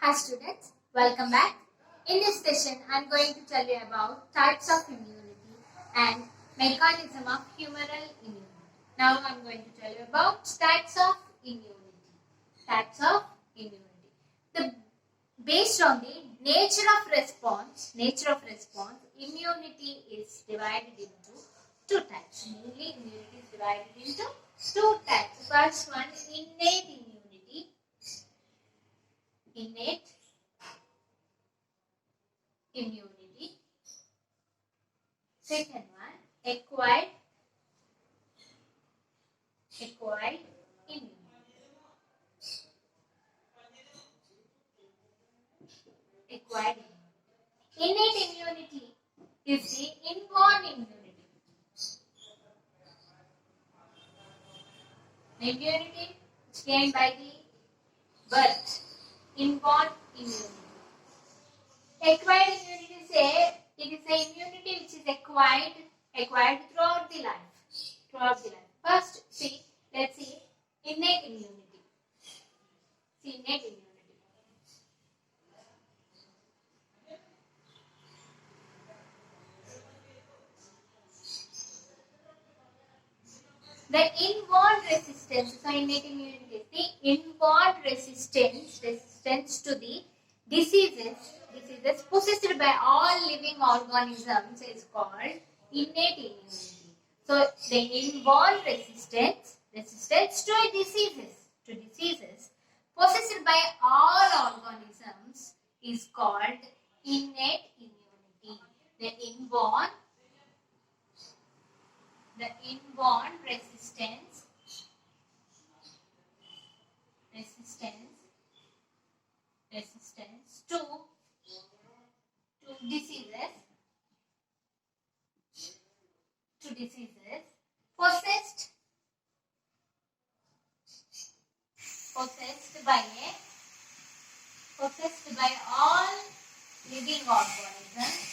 Hi students, welcome back. In this session, I am going to tell you about types of immunity and mechanism of humoral immunity. Now I am going to tell you about types of immunity. Types of immunity. Based on the nature of response, immunity is divided into two types. Mainly, immunity is divided into two types. First one, innate immunity. Innate immunity. Second one, acquired immunity. Acquired immunity. Innate immunity is the inborn immunity. Immunity is gained by the birth. Inborn immunity. Acquired immunity is a immunity which is acquired throughout the life. First, let's see innate immunity. Innate immunity. The inborn resistance, so innate immunity is the inborn resistance to the diseases possessed by all living organisms is called innate immunity. So the inborn resistance to diseases possessed by all organisms is called innate immunity. The inborn resistance to diseases possessed by all living organisms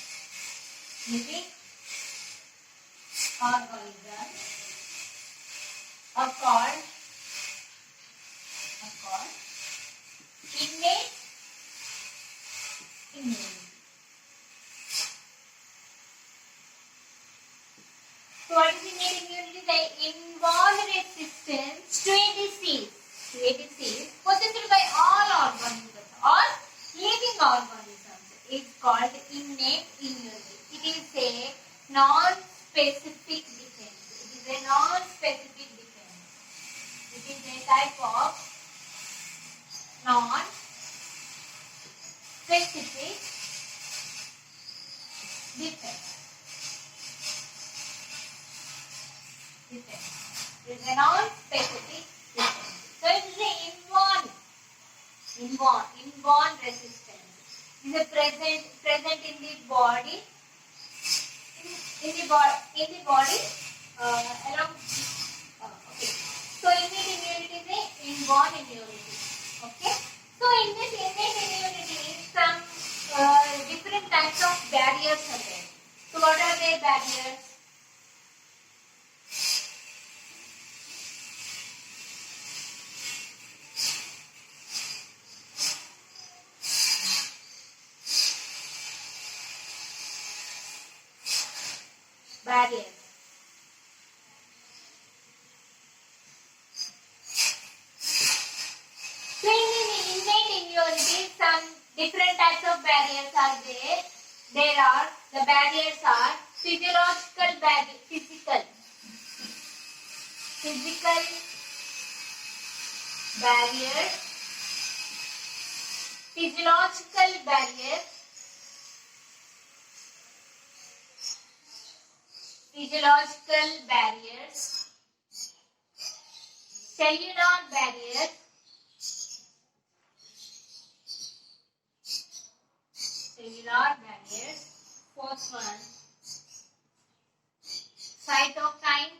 are called innate immunity. So what is innate immunity? The inborn resistance to a disease possessed by all organisms or living organisms is called innate immunity. It is a non-specific defense. It is a type of non-specific defense. It is a non-specific defense. So it is an inborn resistance. It is present in the body. Along. Okay. So innate immunity is an inborn immunity. Okay. So in this innate immunity, some different types of barriers are there. So what are their barriers? Barriers. So in innate immunity, some different types of barriers are there. The barriers are physical barriers, cellular barriers, fourth one, cytokine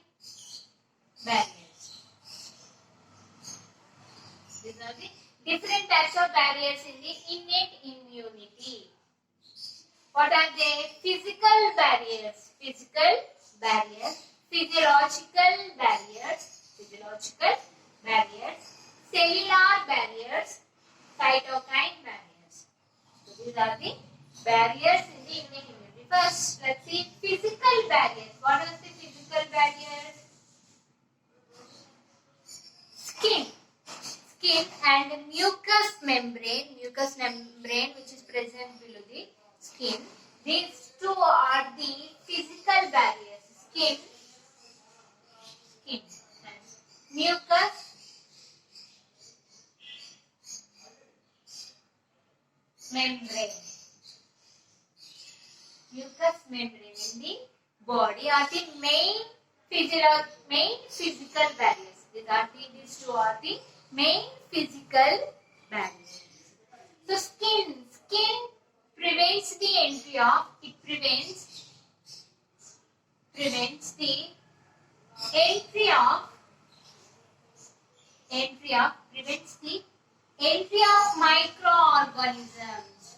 barriers. These are the different types of barriers in the innate immunity. What are they? Physical barriers, physiological barriers, cellular barriers, cytokine barriers. skin and mucous membrane which is present below the skin. These two are the physical barriers. Skin and mucous membrane. Mucous membrane in the body are the main physical barriers. These two are the main physical barriers. So skin prevents the entry of microorganisms.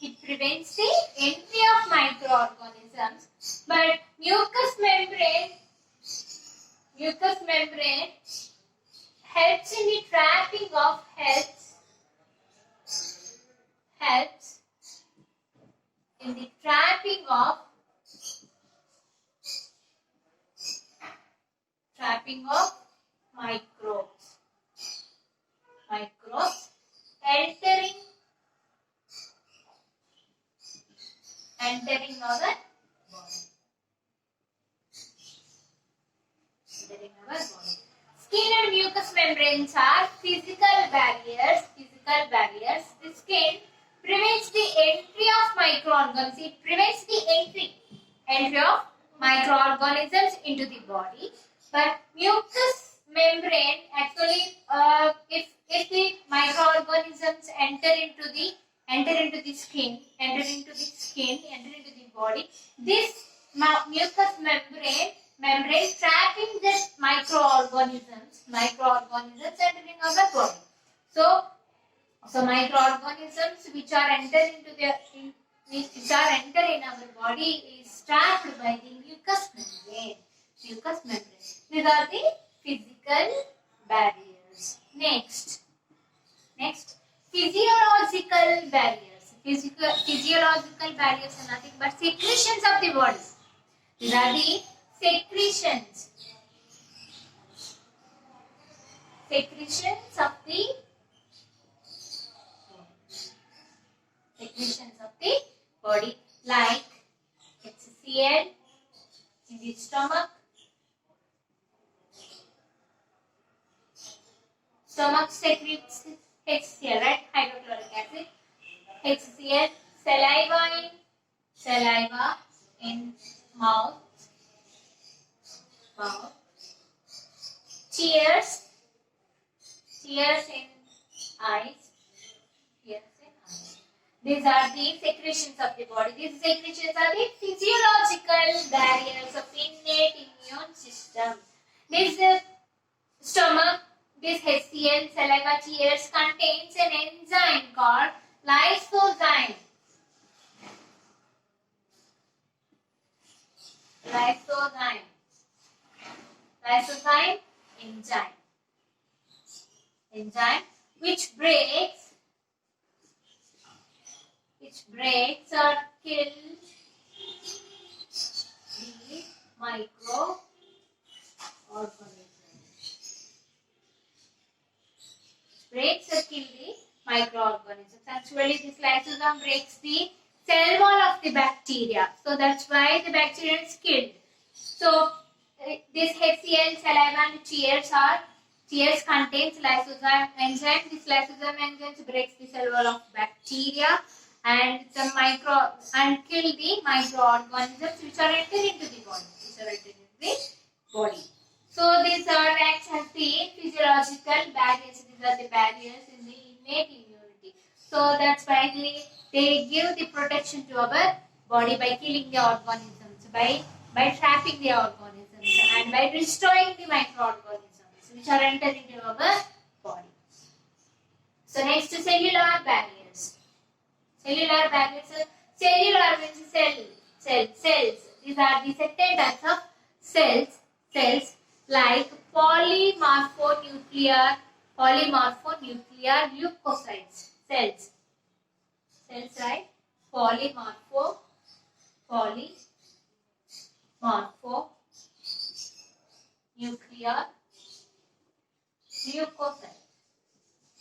It prevents the entry of microorganisms, but mucous membrane helps in the trapping of microbes entering our body. Skin and mucous membranes are physical barriers. The skin prevents the entry of microorganisms. It prevents the entry of microorganisms into the body. But mucous membrane actually, if the microorganisms enter into the body, this mucous membrane trapping the microorganisms entering our body. So microorganisms which are enter in our body is trapped by the mucous membrane. These are the physical barriers. Next, physiological barriers. Physiological barriers are nothing but secretions of the body. These are the secretions of the body, like HCl in the stomach. Stomach secretes HCl, right? Hydrochloric acid. HCl, saliva in mouth. Tears in eyes. These are the secretions of the body. These secretions are the physiological barriers of innate immune system. This stomach, this HCl, saliva, tears contains an enzyme called lysozyme. Lysozyme enzyme which breaks or kills the microorganisms. Actually, this lysosome breaks the cell wall of the bacteria. So that's why the bacteria is killed. So this HCl, saliva and tears contains lysozyme enzyme. This lysozyme enzyme breaks the cell wall of bacteria and kill the microorganisms which are entering into the body. So these acts as the physiological barriers. These are the barriers in the innate immunity. So that's why they give the protection to our body by killing the organisms, by trapping the organisms and by destroying the microorganisms which are entering into our body. So next, cellular barriers. Cellular means cells. These are the certain types of cells like polymorphonuclear leukocytes. Cells, right? Polymorphonuclear morphonuclear leukocyte.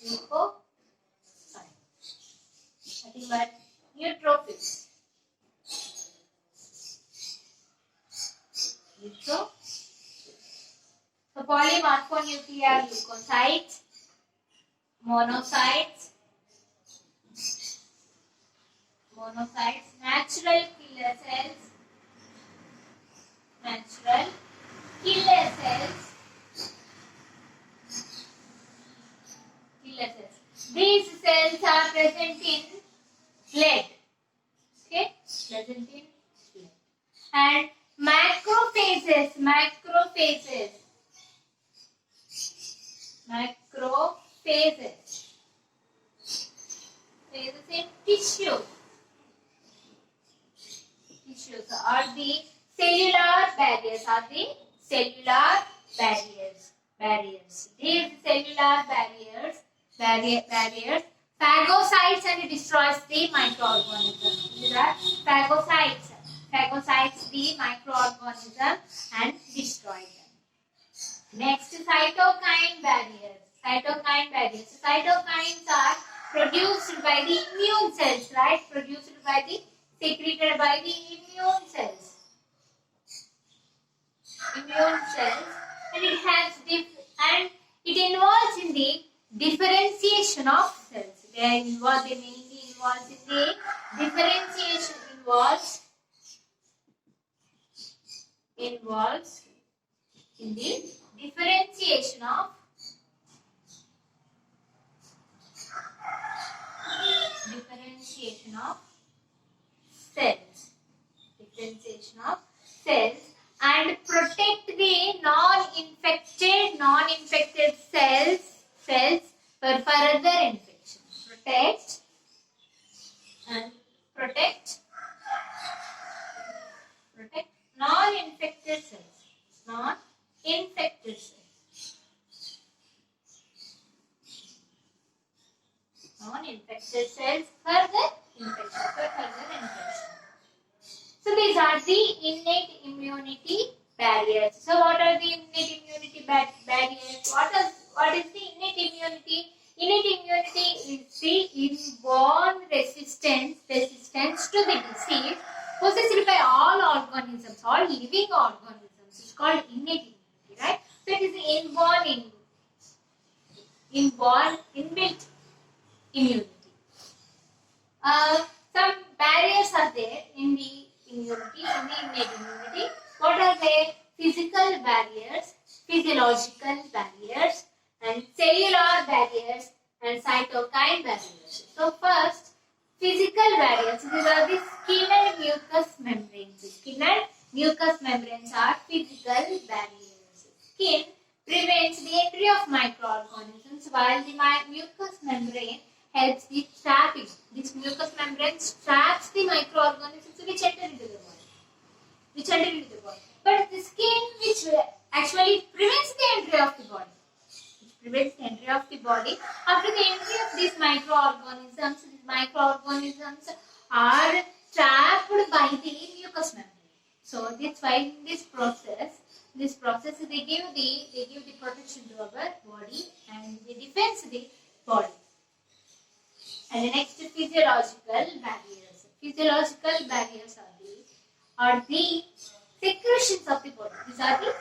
Leukocyte. Nothing but neutrophils. So polymorphonuclear leukocytes, monocytes, natural killer cells, These cells are present in blood. Okay, present in blood. And macrophages in tissues are the cellular barriers. These cellular barriers phagocytes and destroys the microorganism. These are phagocytes the microorganism and destroy them. Next, cytokine barriers. Cytokines are produced by the immune cells, right? Secreted by the immune cells. And it involves in the differentiation of cells. They mainly involves in the differentiation. Involves in the differentiation of cells and protect the non-infected cells for further infection. Protect non-infected cells. Further infection. So these are the innate immunity barriers. So what are the innate immunity barriers? What is the innate immunity? Innate immunity is the inborn resistance to the disease possessed by all living organisms. It's called innate immunity, right? So it is the inbuilt immunity. Some barriers are there in the innate immunity. What are they? Physical barriers, physiological barriers, and cellular barriers and cytokine barriers. So first, physical barriers. These are the skin and mucous membranes. Skin and mucous membranes are physical barriers. Skin prevents the entry of microorganisms while the mucous membrane helps the trapping. This mucous membrane traps the microorganisms which enter into the body. But the skin which actually prevents the entry of the body. After the entry of these microorganisms are trapped by the mucous membrane. So that's why in this process they give the protection to our body and they defend the body. And the next, physiological barriers. Physiological barriers are the secretions of the body. These are the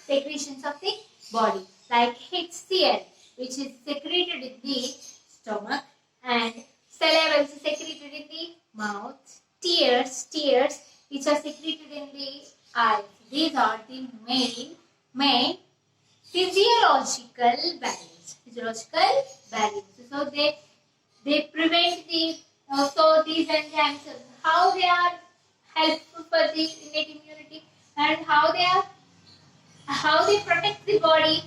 secretions of the body, like HCl, which is secreted in the stomach, and saliva, which is secreted in the mouth. Tears, which are secreted in the eyes. These are the main physiological barriers. So they prevent the so these enzymes, how they are helpful for the innate immunity and how they protect the body.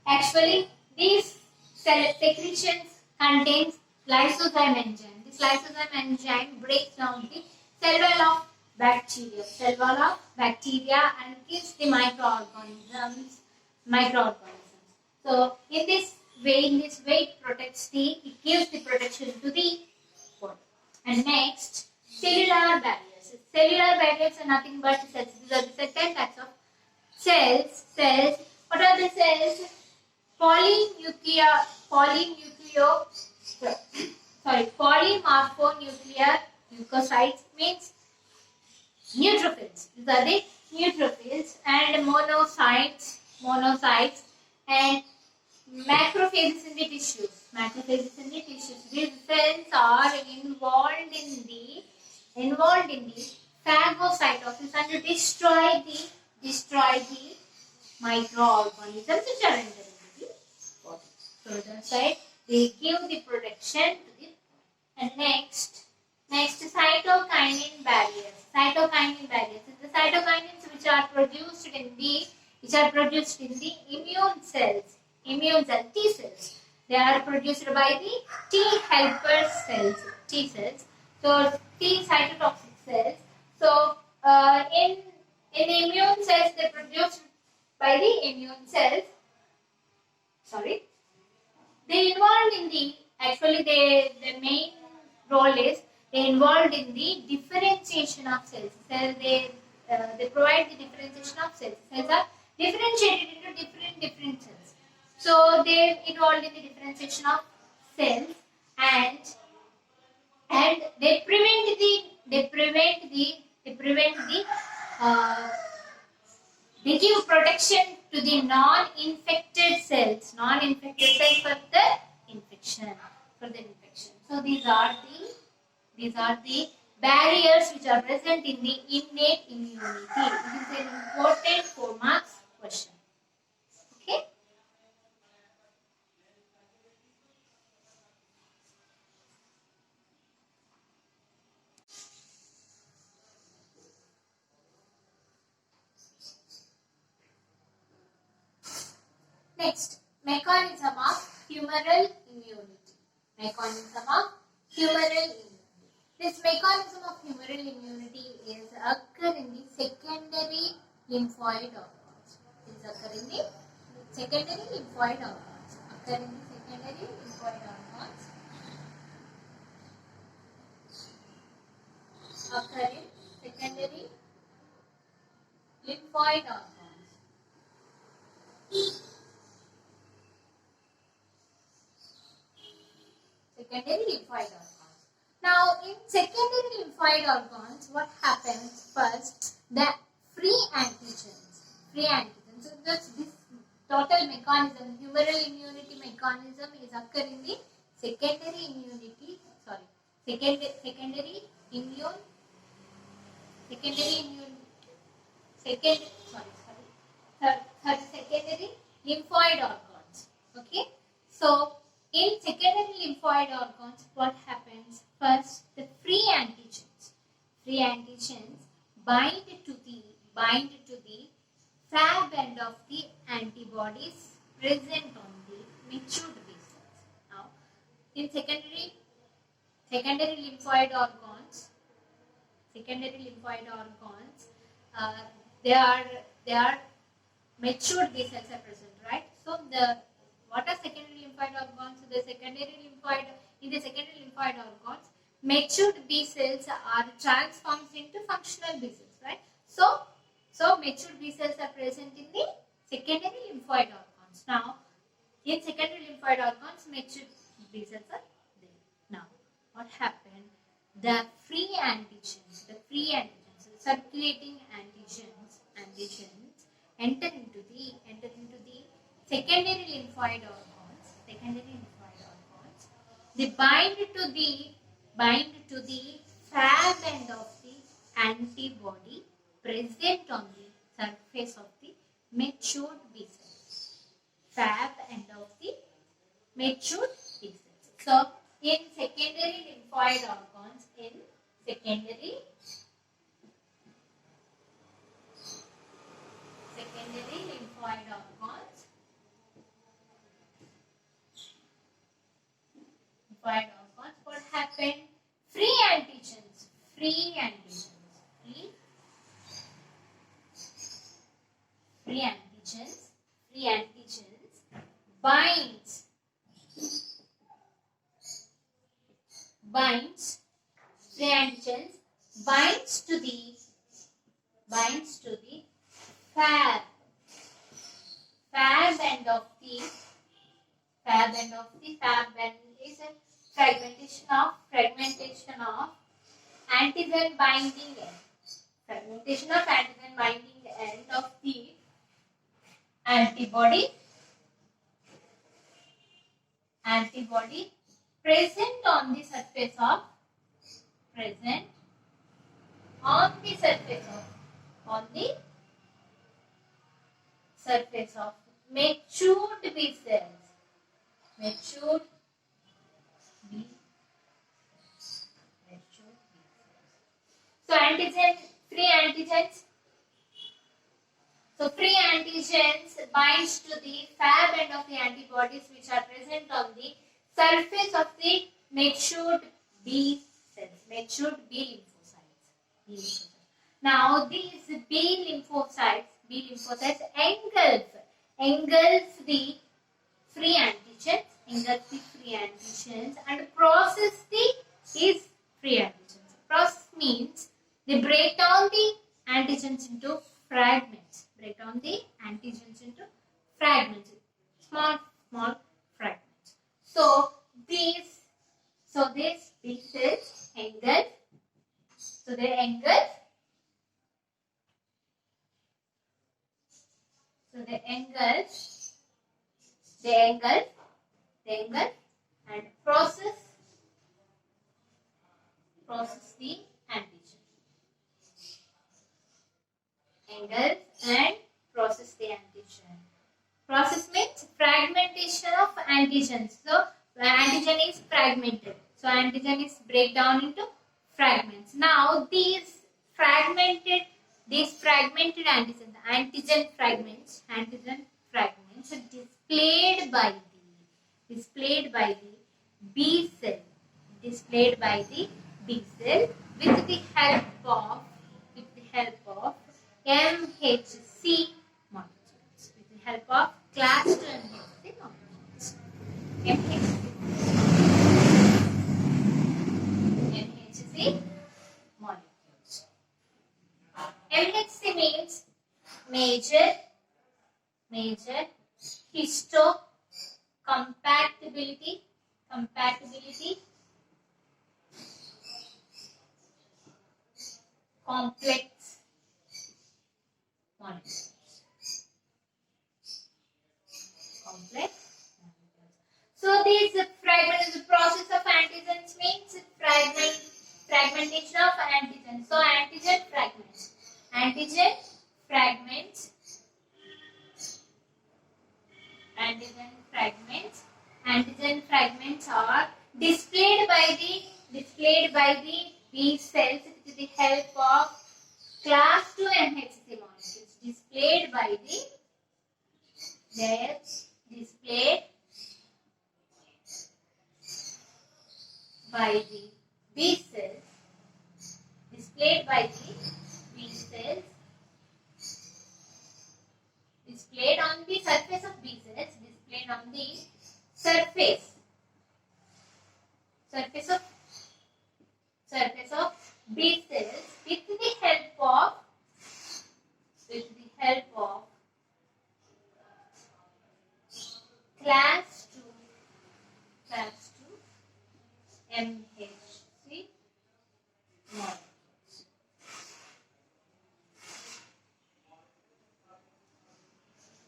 Actually, these secretions contains lysozyme enzyme. This lysozyme enzyme breaks down the cell wall of bacteria and kills the microorganisms. So in this way it gives the protection to the body. And next, cellular barriers. Cellular barriers are nothing but cells. These are the 10 types of cells. Cells. What are the cells? Polymorphonuclear leukocytes means neutrophils. These are the neutrophils and monocytes and macrophages in the tissues. Macrophages in the tissues. These cells are involved in the phagocytosis and destroy the microorganisms which are entering the body. So that's why they give the protection to the. And next cytokinin barriers. Cytokinin barriers is the cytokinins which are produced in the immune cells. T cells. They are produced by the T helper cells. T cells. So T cytotoxic cells. So in immune cells they produced by the immune cells. Sorry. They involved in the the main role is they involved in the differentiation of cells. They provide the differentiation of cells. Cells are differentiated into different cells. So they involved in the differentiation of cells and they prevent they give protection to the non-infected cells for the infection. So these are the barriers which are present in the innate immunity. This is an important 4 marks question. Okay. Next, mechanism of humoral immunity. This mechanism of humoral immunity is occur in the secondary lymphoid organs. Secondary lymphoid organs. Now, in secondary lymphoid organs, what happens first? The free antigens. So, this total mechanism, humoral immunity mechanism, is occurring in the secondary lymphoid organs. Okay. So, in secondary lymphoid organs, what happens? First, the free antigens bind to the Fab end of the antibodies present on the matured B cells. Now, in secondary lymphoid organs, they are matured B cells are present, right? So what are secondary lymphoid organs? In the secondary lymphoid organs, matured B cells are transformed into functional B cells, right? So matured B cells are present in the secondary lymphoid organs. Now, in secondary lymphoid organs, matured B cells are there. Now, what happened? The free antigens, circulating antigens enter into the secondary lymphoid organs. They bind to the Fab end of the antibody present on the surface of the matured B cells. Fab end of the matured B cells. So, in secondary lymphoid organs, secondary lymphoid organs, what happened? Free antigens binds to the fab end of the fab end is a fragmentation of antigen binding end. Fragmentation of antigen binding end of the antibody present on the surface of matured B cells. Matured B cells. So free antigens binds to the fab end of the antibodies which are present on the surface of the matured B cells, matured B lymphocytes. Now these B lymphocytes engulf the free antigens and process these free antigens. Process means they break down the antigens into fragments. Small fragments. So these B cells engulf. So they engulf and process the antigen. Engulf and process the antigen. Process means fragmentation of antigens. So the antigen is fragmented. So antigen is break down into fragments. Now these fragmented antigen fragments are displayed by the B cell. With the help MHC molecules. With the help of class 2 MHC molecules. MHC molecules. MHC means major histocompatibility complex molecules. So these fragments, the process of antigens means fragmentation of antigens. So antigen fragments are displayed by the B cells with the help of class 2 MHC molecules. Displayed by the B cells. Displayed on the surface of B cells. Displayed on the surface of B cells with the help of class 2 MHC molecules.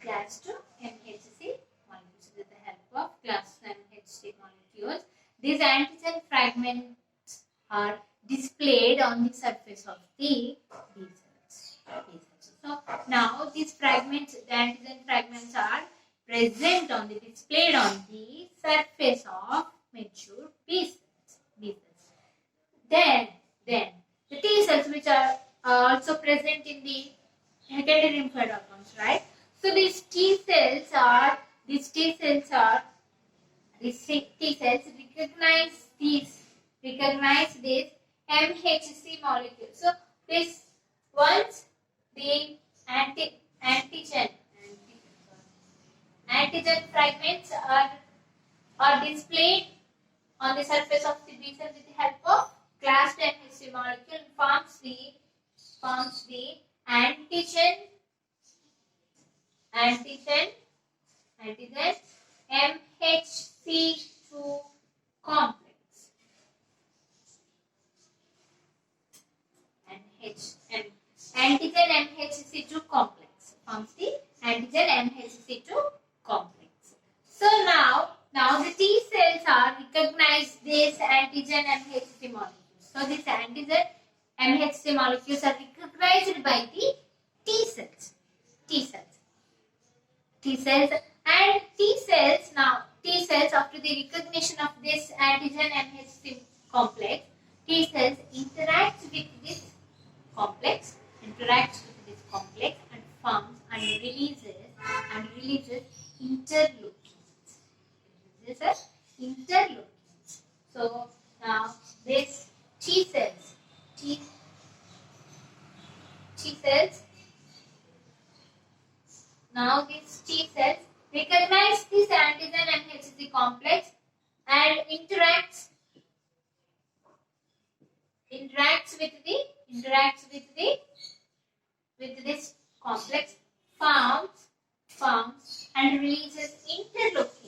Class 2 MHC molecules. With the help of class 2 MHC molecules, these antigen fragments are displayed on the surface of the B cells. So now these fragments, the antigen fragments are displayed on the surface of mature B cells. Then the T cells which are also present in the secondary lymphoid organs, right? So these T cells recognize these MHC molecules. So this once the antigen fragments are displayed on the surface of the B cell with the help of class 2 MHC molecule, forms forms the antigen MHC2 complex. Antigen MHC2 complex forms the antigen MHC2 complex. So now the T cells are recognize this antigen MHC molecules. So this antigen MHC molecules are recognized by the T cells. And T cells after the recognition of this antigen MHC complex, T cells interacts with this complex and forms and releases interleukins. So now this T cells now these T cells recognize this antigen MHC complex and interacts with this complex, forms and releases interleukins.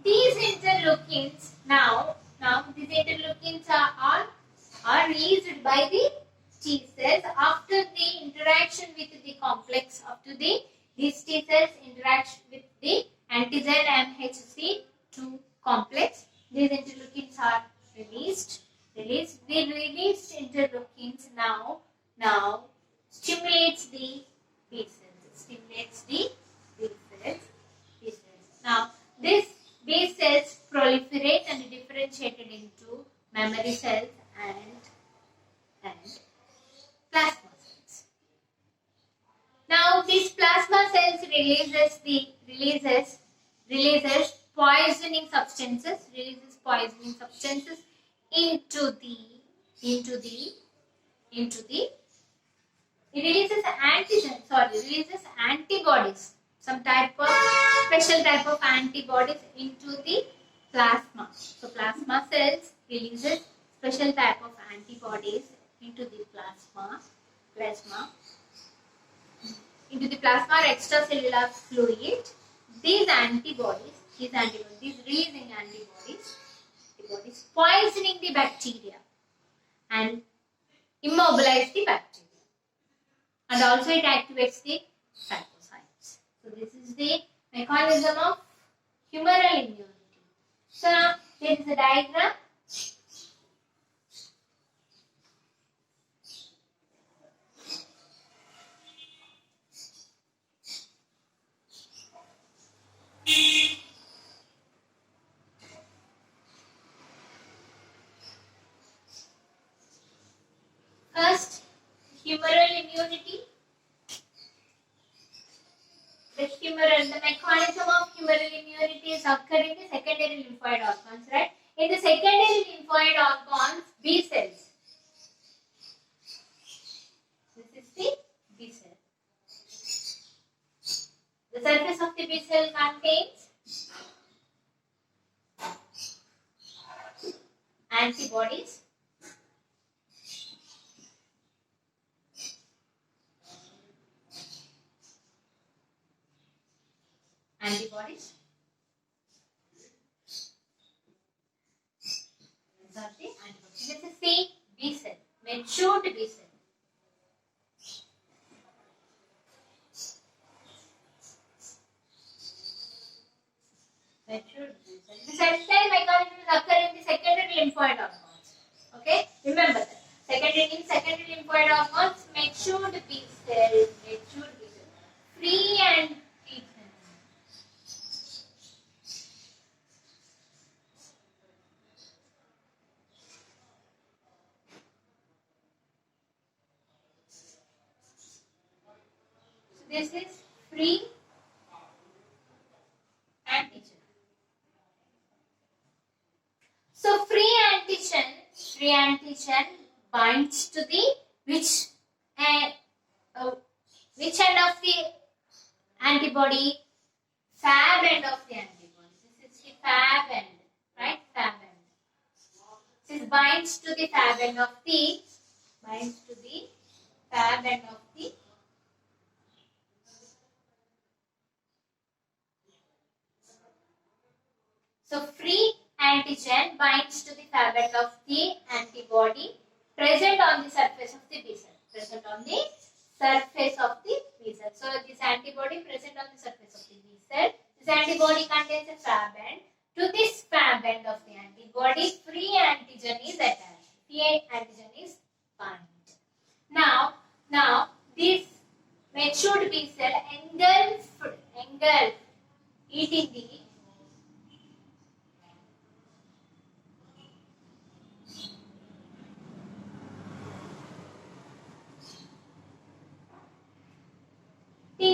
These interleukins now these interleukins are released by the T cells after the interaction with the complex. These T cells interact with the antigen MHC2 complex. These interleukins are released. The released interleukins now stimulates the B cells. Now these B cells proliferate and differentiated into memory cells and plasma cells. Now these plasma cells releases poisoning substances into the it releases antibodies, some special type of antibodies into the plasma. So plasma cells releases special type of antibodies into the plasma or extracellular fluid. These releasing antibodies poisoning the bacteria and immobilize the bacteria. And also it activates the cytocytes. So this is the mechanism of humoral immunity. So now here is a diagram. First, humoral immunity. The mechanism of humoral immunity is occurring in the secondary lymphoid organs, right? In the secondary lymphoid organs, B cells. This is the B cell. The surface of the B cell contains antibodies. This is the B cell, matured B cell. The cell mechanism is occurring in the secondary lymphoid organs. Okay, remember that. Secondary lymphoid organs, matured B cell, free and preterm. This is free antigen. So free antigen binds to the which end of the antibody? fab end of the antibody. This is the fab end, right? Fab end. This binds to the fab end of the fab end of the so free antigen binds to the fab end of the antibody present on the surface of the B cell. Present on the surface of the B cell. So this antibody present on the surface of the B cell. This antibody contains a fab end. To this fab end of the antibody, free antigen is attached. Free antigen is bind. Now this matured B cell engulfed eating the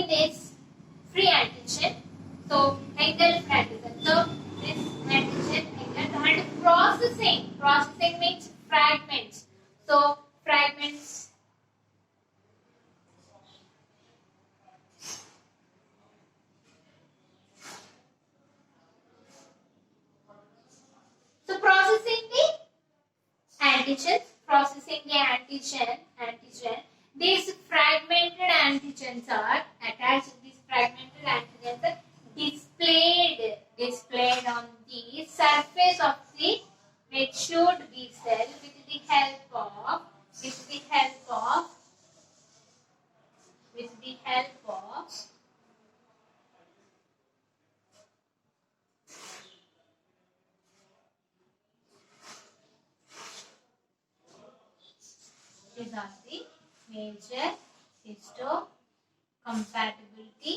this free antigen. So engulfed antigen. So this antigen engulfed and processing. Processing means fragments. So fragments. So processing the antigen. Processing the antigen. These fragmented antigens are attached. These fragmented antigens are displayed on the surface of the matured B cell with the help of these are the major histocompatibility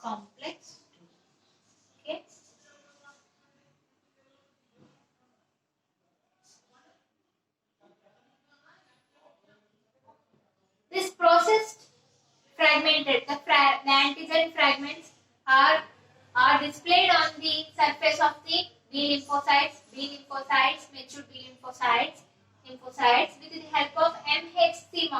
complex 2. Okay. This processed fragmented, the antigen fragments are displayed on the surface of the B lymphocytes, matured B lymphocytes with the help of MHC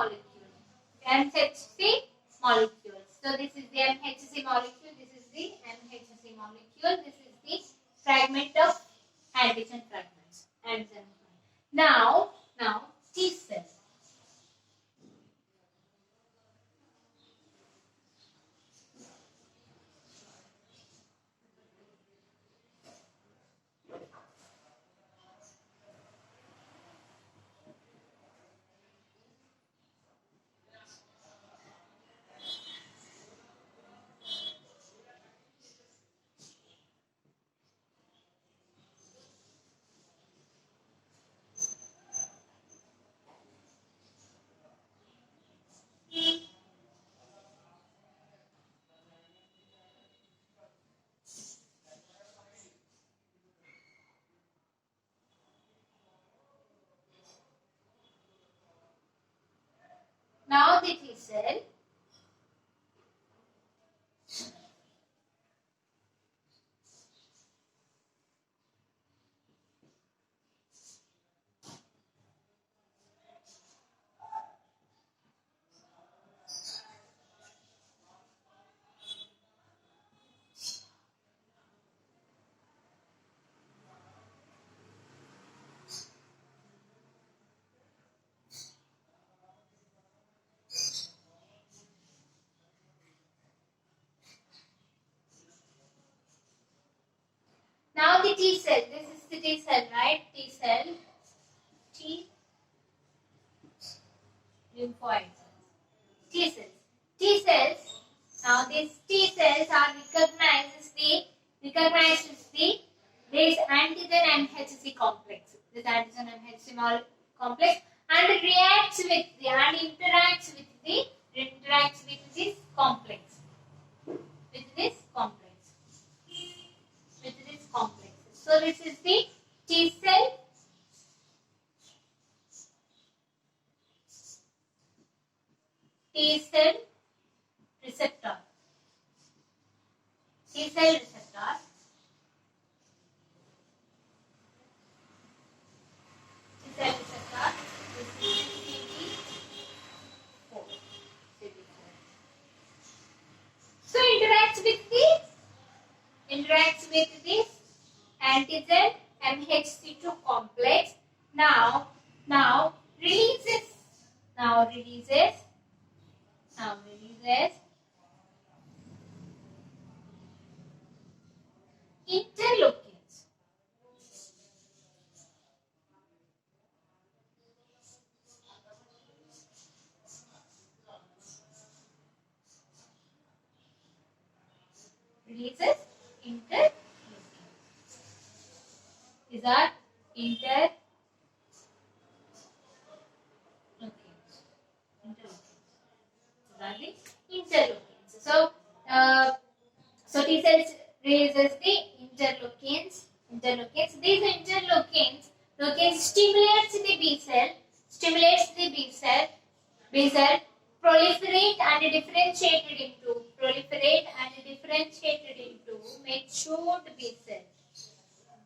molecule. So this is the MHC molecule. This is the MHC molecule. This is the fragment of antigen fragments. Now T cell. Now the T cell. Now the T cell. This is the T cell, right? T cell. T lymphoid cells. T cells. T cells. Now these T cells are recognized as this antigen MHC complex. This antigen MHC complex and interacts with this complex. So this is the T cell. T cell receptor. T cell receptor. T cell receptor. This is CD4. So interacts with the interacts with this antigen MHC2 complex. Now releases interleukins. Releases interleukins. These are interleukins. Interleukins. So T cells releases the interleukins. These interleukins stimulates the B cell, proliferate and differentiated into matured B cell.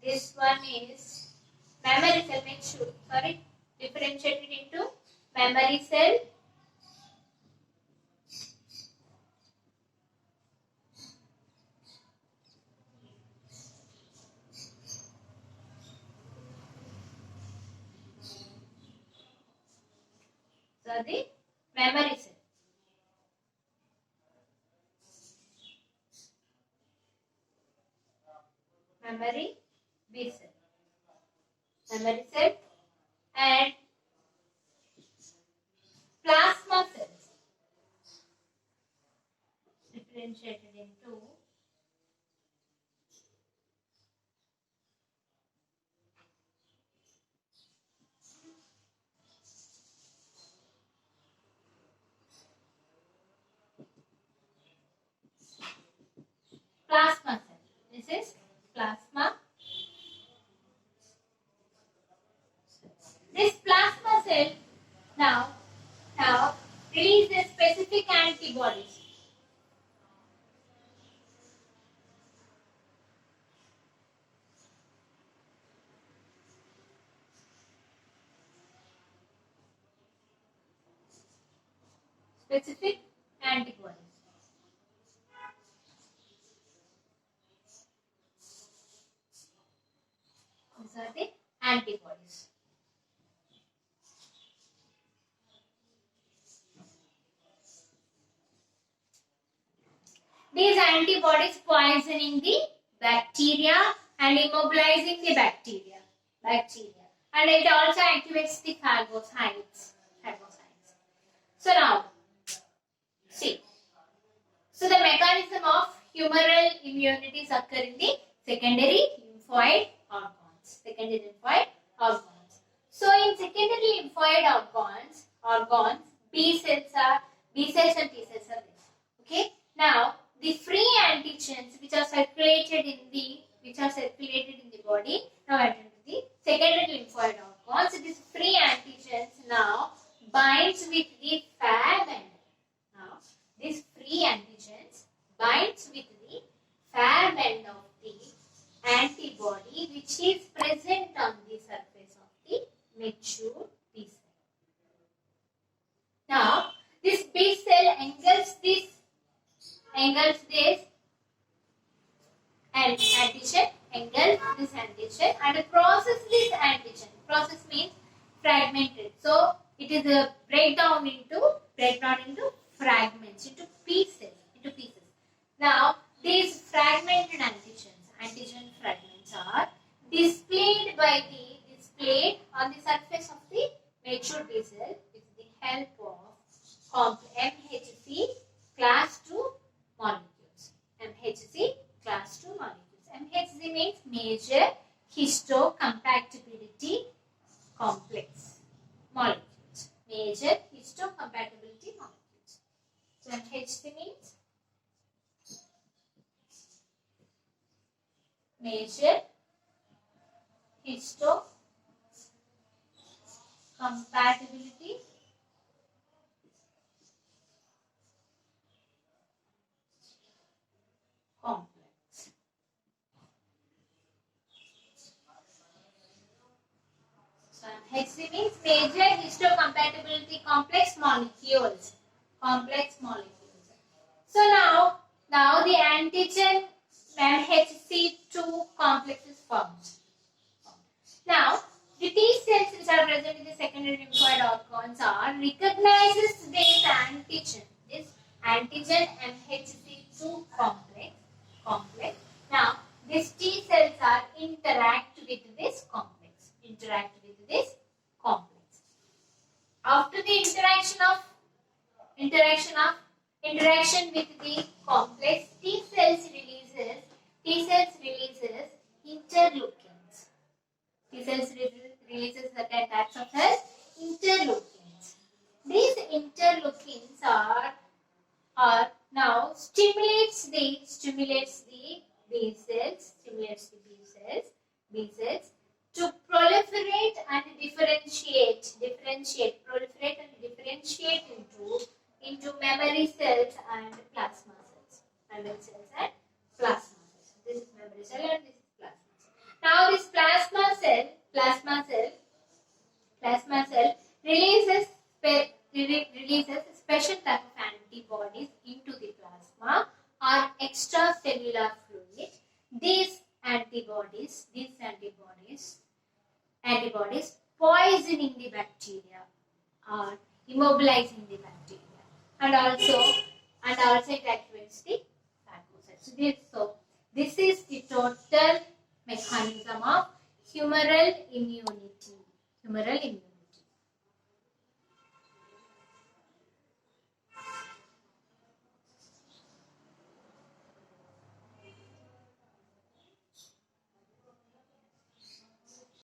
This one is mammary cell matured. Differentiated into mammary cell. So the mammary cell. Mammary B cell. And plasma cells differentiated into plasma cell. This is plasma. This plasma cell now releases specific antibodies. Specific antibodies. These are the antibodies. These antibodies poisoning the bacteria and immobilizing the bacteria. And it also activates the phagocytes. So now, see. So the mechanism of humoral immunities occur in the secondary lymphoid organs. So in secondary lymphoid organs, B cells and T cells are there. Okay. Now the free antigens which are circulated in the body now enter into the secondary lymphoid organs. So these free antigens now binds with the Fab end. Now these free antigens binds with the Fab end of the antibody which is present on the surface of the mature B cell. Now this B cell engulfs this antigen and process this antigen. Process means fragmented. So it is a breakdown into fragments, into pieces. Now these fragmented antigen fragments are displayed on the surface of the mature B cell with the help of MHC class 2 molecules. MHC means major histocompatibility complex molecules. So MHC means major histocompatibility complex. So HC means major histocompatibility complex molecules. So now the antigen MHC2 complex is formed. Now, the T cells which are present in the secondary lymphoid organs are recognizes this antigen. This antigen MHC2 complex. Now, these T cells are interact with this complex. After the interaction with the complex, T cells releases interleukins. T cells releases certain types of cells, interleukins. These interleukins are now stimulates the B cells to proliferate and differentiate into memory cells and plasma cells. This is memory cell and this is plasma cell. Now this plasma cell releases a special type of antibodies into the plasma or extracellular fluid. These antibodies poisoning the bacteria or immobilizing the bacteria, and also it activates the phagocytes. So this is the total mechanism of humoral immunity.